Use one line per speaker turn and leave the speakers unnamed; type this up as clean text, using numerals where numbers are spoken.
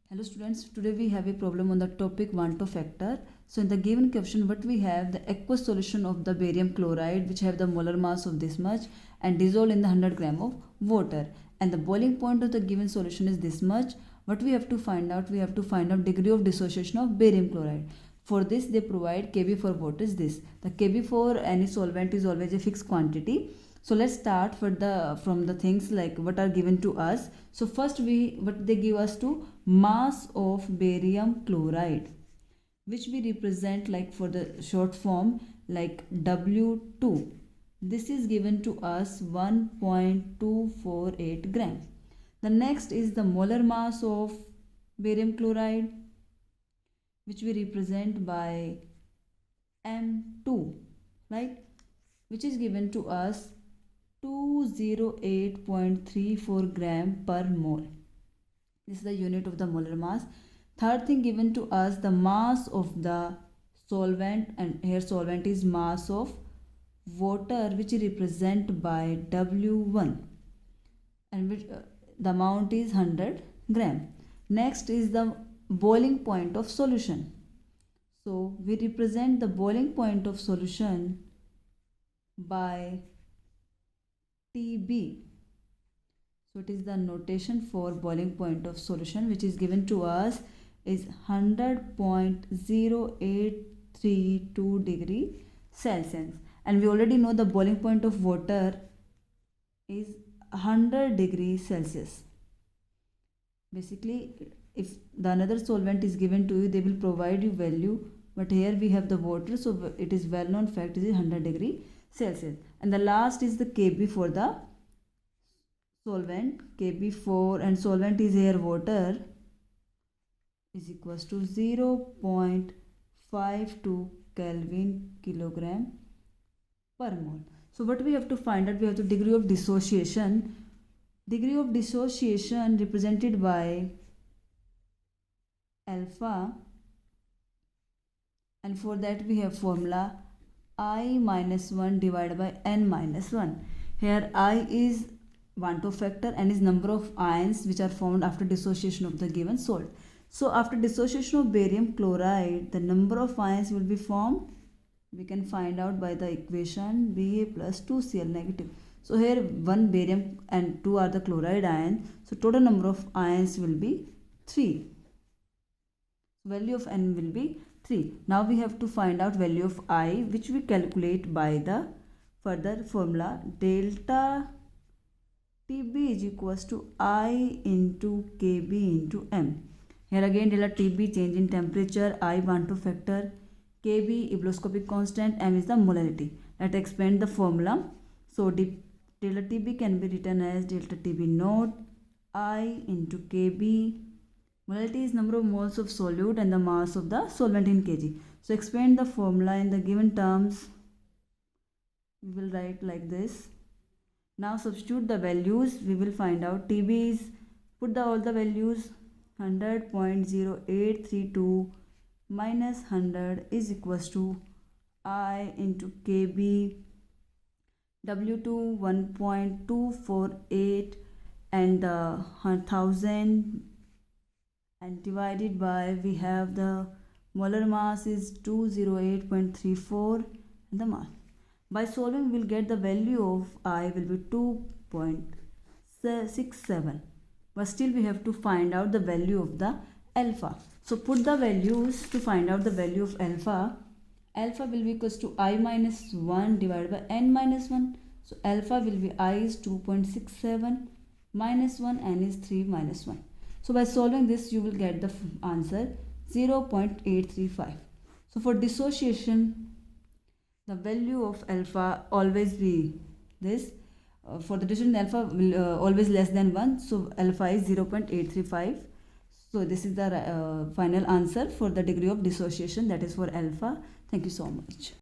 Hello students, today we have a problem on the topic 1 to factor. So in the given question what we have the aqueous solution of the barium chloride which have the molar mass of this much and dissolved in the 100 gram of water, and the boiling point of the given solution is this much. What we have to find out? We have to find out degree of dissociation of barium chloride. For this they provide Kb for what is this? The Kb for any solvent is always a fixed quantity. So let's start from the things like what are given to us. So first what they give us to mass of barium chloride, which we represent like for the short form like W2. This is given to us 1.248 gram. The next is the molar mass of barium chloride, which we represent by M2, right, which is given to us 208.34 gram per mole. This is the unit of the molar mass. Third thing given to us, the mass of the solvent, and here solvent is mass of water, which is represented by W1, and which the amount is 100 gram. Next is the boiling point of solution. So we represent the boiling point of solution by TB. So it is the notation for boiling point of solution, which is given to us is 100.0832 degree Celsius, and we already know the boiling point of water is 100 degrees Celsius. Basically, if the another solvent is given to you, they will provide you value, but here we have the water, so it is well known fact is 100 degree Celsius. And the last is the Kb for the solvent. Kb4 and solvent is here water is equals to 0.52 Kelvin kilogram per mole. So what we have to find out? We have the degree of dissociation. Degree of dissociation represented by alpha, and for that we have formula I minus 1 divided by n minus 1. Here I is 1 to factor, and is number of ions which are formed after dissociation of the given salt. So after dissociation of barium chloride, the number of ions will be formed. We can find out by the equation Ba plus 2Cl negative. So here 1 barium and 2 are the chloride ion. So total number of ions will be 3. Value of n will be 3. Now we have to find out value of I, which we calculate by the further formula delta TB is equals to I into Kb into M. Here again delta TB change in temperature, I 1 to factor, Kb ebullioscopic constant, M is the molarity. Let's expand the formula. So delta TB can be written as delta TB naught I into Kb. Molarity is number of moles of solute and the mass of the solvent in kg. So expand the formula in the given terms. We will write like this. Now substitute the values. We will find out TB is, put all the values, 100.0832 minus 100 is equals to I into Kb, W2 1.248 and the 1000, and divided by we have the molar mass is 208.34 and the mass. By solving we will get the value of I will be 2.67, but still we have to find out the value of the alpha. So put the values to find out the value of alpha. Alpha will be equals to I minus 1 divided by n minus 1. So alpha will be I is 2.67 minus 1, n is 3 minus 1. So by solving this you will get the answer 0.835. So for dissociation, the value of alpha always be this. For the dissociation, alpha will always less than 1. So alpha is 0.835. So this is the final answer for the degree of dissociation, that is for alpha. Thank you so much.